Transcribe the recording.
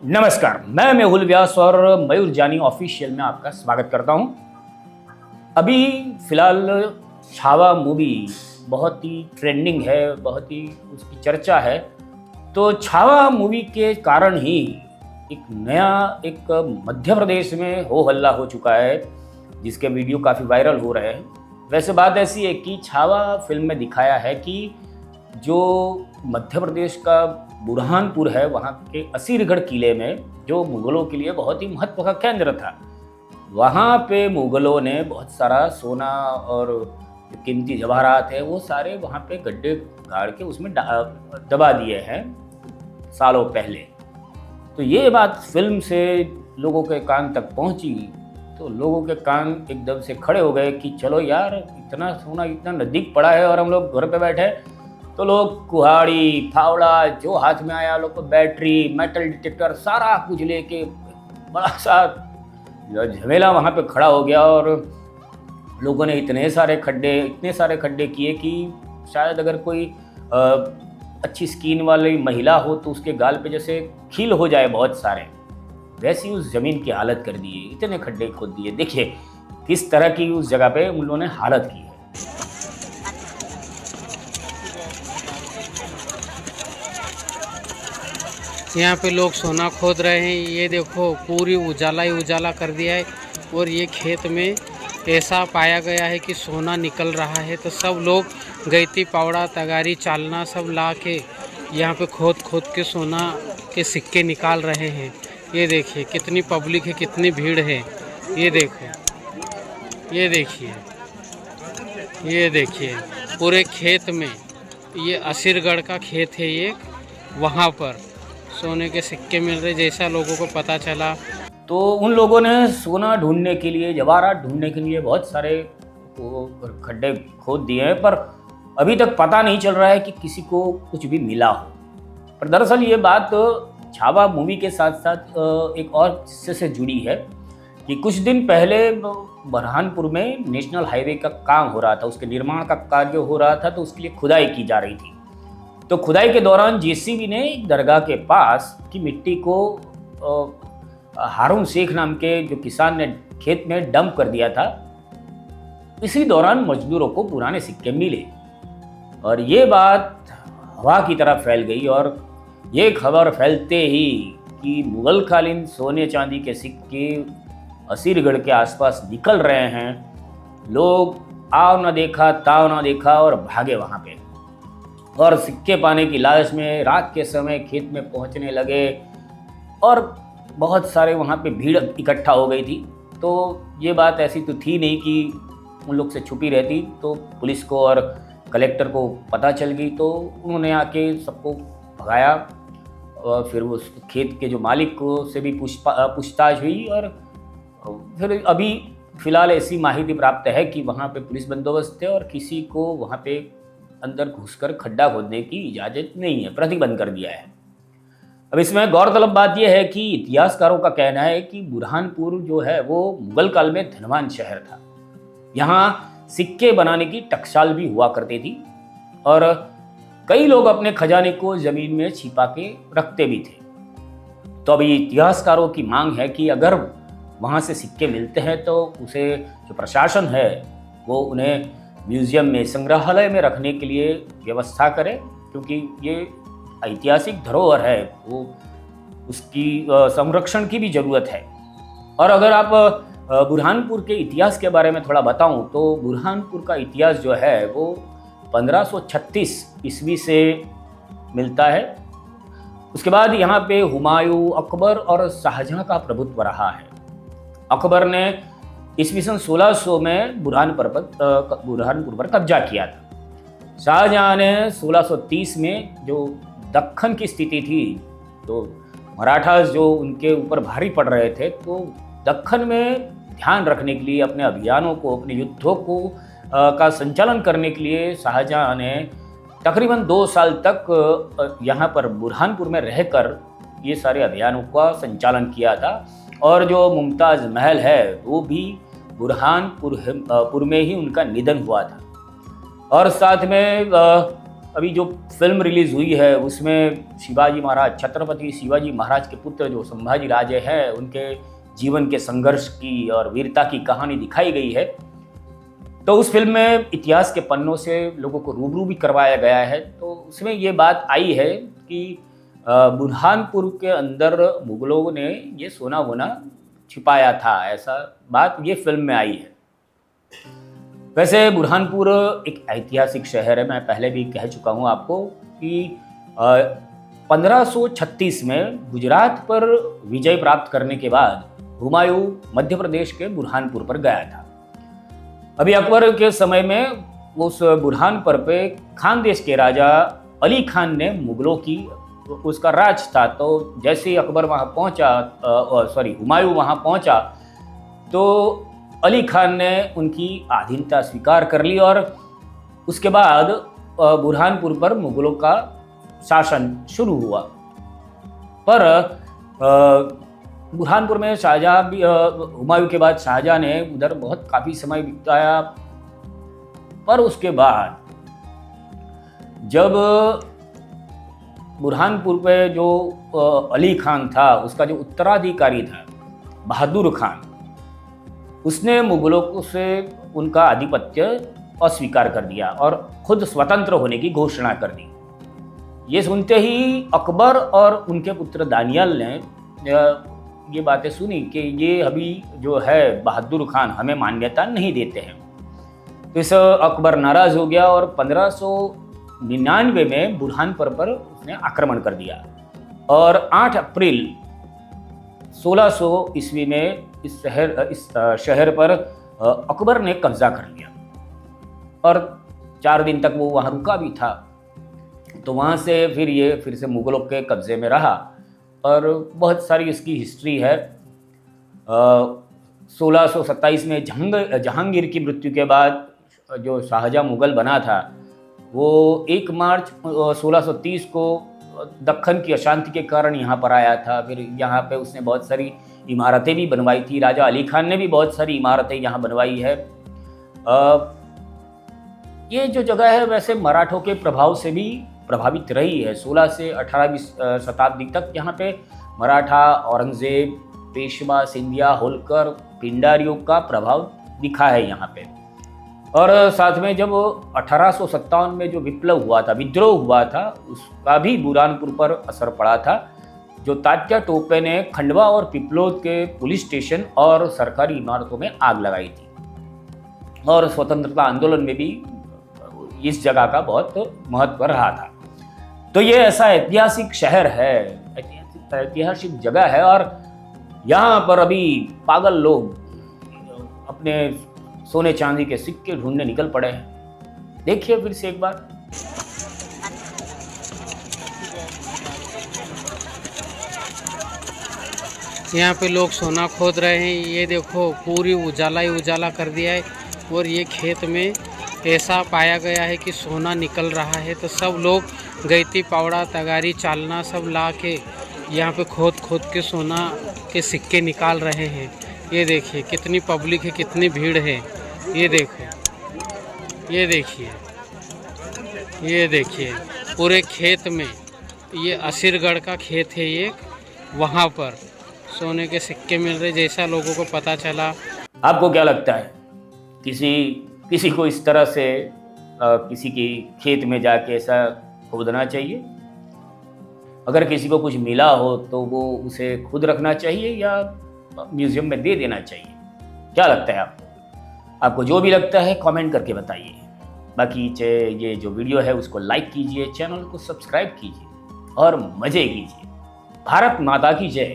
नमस्कार, मैं मेहुल व्यास और मयूर जानी ऑफिशियल में आपका स्वागत करता हूं। अभी फिलहाल छावा मूवी बहुत ही ट्रेंडिंग है, बहुत ही उसकी चर्चा है। तो छावा मूवी के कारण ही एक मध्य प्रदेश में हो हल्ला हो चुका है, जिसके वीडियो काफ़ी वायरल हो रहे हैं। वैसे बात ऐसी है कि छावा फिल्म में दिखाया है कि जो मध्य प्रदेश का बुरहानपुर है, वहाँ के असीरगढ़ किले में जो मुगलों के लिए बहुत ही महत्व का केंद्र था, वहाँ पे मुगलों ने बहुत सारा सोना और जो कीमती जवाहरात है वो सारे वहाँ पे गड्ढे गाड़ के उसमें दबा दिए हैं सालों पहले। तो ये बात फिल्म से लोगों के कान तक पहुँची तो लोगों के कान एकदम से खड़े हो गए कि चलो यार, इतना सोना इतना नज़दीक पड़ा है और हम लोग घर पे बैठे। तो लोग कुहाड़ी फावड़ा जो हाथ में आया, लोग को बैटरी मेटल डिटेक्टर सारा कुछ लेके बड़ा सा झमेला वहाँ पे खड़ा हो गया। और लोगों ने इतने सारे खड्डे किए कि शायद अगर कोई अच्छी स्किन वाली महिला हो तो उसके गाल पे जैसे खील हो जाए बहुत सारे, वैसी उस ज़मीन की हालत कर दी है। इतने खड्डे खोद दिए। देखिए किस तरह की उस जगह पे उन लोगों ने हालत की है। यहाँ पे लोग सोना खोद रहे हैं। ये देखो पूरी उजाला ही उजाला कर दिया है। और ये खेत में ऐसा पाया गया है कि सोना निकल रहा है, तो सब लोग गैती पावड़ा तगारी चालना सब ला के यहाँ पे खोद खोद के सोना के सिक्के निकाल रहे हैं। ये देखिए कितनी पब्लिक है, कितनी भीड़ है। ये देखो, ये देखिए, ये देखिए पूरे खेत में, ये असीरगढ़ का खेत है ये, वहाँ पर सोने के सिक्के मिल रहे जैसा लोगों को पता चला। तो उन लोगों ने सोना ढूंढने के लिए, जवाहरात ढूंढने के लिए बहुत सारे खड्डे खोद दिए हैं, पर अभी तक पता नहीं चल रहा है कि किसी को कुछ भी मिला हो। पर दरअसल ये बात छावा मूवी के साथ साथ एक और हिस्से से जुड़ी है कि कुछ दिन पहले बुरहानपुर में नेशनल हाईवे का काम हो रहा था, उसके निर्माण का कार्य हो रहा था, तो उसके लिए खुदाई की जा रही थी। तो खुदाई के दौरान जेसीबी ने एक दरगाह के पास की मिट्टी को हारून शेख नाम के जो किसान ने खेत में डंप कर दिया था। इसी दौरान मजदूरों को पुराने सिक्के मिले और ये बात हवा की तरह फैल गई। और ये खबर फैलते ही कि मुगलकालीन सोने चांदी के सिक्के असीरगढ़ के आसपास निकल रहे हैं, लोग आओ न देखा ताव न देखा और भागे वहाँ पे और सिक्के पाने की लालच में रात के समय खेत में पहुंचने लगे और बहुत सारे वहाँ पे भीड़ इकट्ठा हो गई थी। तो ये बात ऐसी तो थी नहीं कि उन लोग से छुपी रहती, तो पुलिस को और कलेक्टर को पता चल गई, तो उन्होंने आके सबको भगाया। और फिर उस खेत के जो मालिक को से भी पूछताछ हुई और फिर अभी फ़िलहाल ऐसी माहिती प्राप्त है कि वहाँ पे पुलिस बंदोबस्त है और किसी को वहाँ पे अंदर घुसकर खड्डा खोदने की इजाज़त नहीं है, प्रतिबंध कर दिया है। अब इसमें गौरतलब बात यह है कि इतिहासकारों का कहना है कि बुरहानपुर जो है वो मुगल काल में धनवान शहर था। यहाँ सिक्के बनाने की टकसाल भी हुआ करती थी और कई लोग अपने खजाने को ज़मीन में छिपा के रखते भी थे। तो अभी इतिहासकारों की मांग है कि अगर वहाँ से सिक्के मिलते हैं तो उसे जो प्रशासन है वो उन्हें म्यूज़ियम में, संग्रहालय में रखने के लिए व्यवस्था करे, क्योंकि ये ऐतिहासिक धरोहर है, वो उसकी संरक्षण की भी ज़रूरत है। और अगर आप बुरहानपुर के इतिहास के बारे में थोड़ा बताऊं तो बुरहानपुर का इतिहास जो है वो 1536 ईस्वी से मिलता है। उसके बाद यहाँ पे हुमायूं, अकबर और शाहजहां का प्रभुत्व रहा है। अकबर ने ईस्वी सन 1600 में बुरहानपुर पर कब्जा किया था। शाहजहां ने 1630 में जो दक्खन की स्थिति थी, तो मराठास जो उनके ऊपर भारी पड़ रहे थे, तो दक्खन में ध्यान रखने के लिए, अपने अभियानों को, अपने युद्धों को का संचालन करने के लिए शाहजहां ने तकरीबन 2 साल तक यहाँ पर बुरहानपुर में रहकर ये सारे अभियानों का संचालन किया था। और जो मुमताज़ महल है वो भी बुरहानपुर में ही उनका निधन हुआ था। और साथ में अभी जो फिल्म रिलीज हुई है उसमें शिवाजी महाराज, छत्रपति शिवाजी महाराज के पुत्र जो संभाजी राजे हैं, उनके जीवन के संघर्ष की और वीरता की कहानी दिखाई गई है। तो उस फिल्म में इतिहास के पन्नों से लोगों को रूबरू भी करवाया गया है। तो उसमें ये बात आई है कि बुरहानपुर के अंदर मुगलों ने ये सोना वोना छिपाया था, ऐसा बात ये फिल्म में आई है। वैसे बुरहानपुर एक ऐतिहासिक शहर है, मैं पहले भी कह चुका हूँ आपको कि 1536 में गुजरात पर विजय प्राप्त करने के बाद हुमायूं मध्य प्रदेश के बुरहानपुर पर गया था। अभी अकबर के समय में उस बुरहानपुर पे खानदेश के राजा अली खान ने मुगलों की, उसका राज था। तो जैसे ही अकबर वहाँ पहुँचा, हुमायूं वहाँ पहुँचा, तो अली खान ने उनकी अधीनता स्वीकार कर ली और उसके बाद बुरहानपुर पर मुगलों का शासन शुरू हुआ। पर बुरहानपुर में शाहजहाँ भी, हुमायूं के बाद शाहजहाँ ने उधर बहुत काफ़ी समय बिताया। पर उसके बाद जब बुरहानपुर पे जो अली खान था, उसका जो उत्तराधिकारी था बहादुर खान, उसने मुगलों से उनका आधिपत्य अस्वीकार कर दिया और खुद स्वतंत्र होने की घोषणा कर दी। ये सुनते ही अकबर और उनके पुत्र दानियल ने ये बातें सुनी कि ये अभी जो है बहादुर खान हमें मान्यता नहीं देते हैं। तो इस अकबर नाराज़ हो गया और 1599 में बुरहानपुर पर उसने आक्रमण कर दिया और 8 अप्रैल 1600 ईस्वी में इस शहर पर अकबर ने कब्जा कर लिया और 4 दिन तक वो वहाँ रुका भी था। तो वहाँ से फिर से मुगलों के कब्जे में रहा और बहुत सारी इसकी हिस्ट्री है। 1627 में जहांगीर की मृत्यु के बाद जो शाहजहाँ मुगल बना था, वो 1 मार्च 1630 को दक्कन की अशांति के कारण यहाँ पर आया था। फिर यहाँ पे उसने बहुत सारी इमारतें भी बनवाई थी। राजा अली खान ने भी बहुत सारी इमारतें यहाँ बनवाई है। ये जो जगह है वैसे मराठों के प्रभाव से भी प्रभावित रही है। 16 से 18वीं शताब्दी तक यहाँ पे मराठा, औरंगजेब, पेशवा, सिंधिया, होलकर, पिंडारियों का प्रभाव दिखा है यहाँ पे। और साथ में जब 1857 में जो विप्लव हुआ था, विद्रोह हुआ था, उसका भी बुरहानपुर पर असर पड़ा था। जो तात्या टोपे ने खंडवा और पिपलोद के पुलिस स्टेशन और सरकारी इमारतों में आग लगाई थी और स्वतंत्रता आंदोलन में भी इस जगह का बहुत महत्व रहा था। तो ये ऐसा ऐतिहासिक शहर है, ऐतिहासिक जगह है और यहाँ पर अभी पागल लोग अपने सोने चांदी के सिक्के ढूंढने निकल पड़े हैं। देखिए फिर से एक बार। यहाँ पे लोग सोना खोद रहे हैं। ये देखो पूरी उजाला ही उजाला कर दिया है और ये खेत में ऐसा पाया गया है कि सोना निकल रहा है। तो सब लोग गैती, पावड़ा, तगारी, चालना सब ला के यहाँ पे खोद खोद के सोना के सिक्के निकाल रहे हैं। ये देखिए कितनी पब्लिक है, कितनी भीड़ है। ये देखो, ये देखिए, ये देखिए पूरे खेत में, ये असीरगढ़ का खेत है ये, वहाँ पर सोने के सिक्के मिल रहे जैसा लोगों को पता चला। आपको क्या लगता है, किसी को इस तरह से किसी की खेत में जाके ऐसा खोदना चाहिए? अगर किसी को कुछ मिला हो तो वो उसे खुद रखना चाहिए या म्यूजियम में दे देना चाहिए? क्या लगता है आपको जो भी लगता है कमेंट करके बताइए। बाकी ये जो वीडियो है उसको लाइक कीजिए, चैनल को सब्सक्राइब कीजिए और मज़े कीजिए। भारत माता की जय।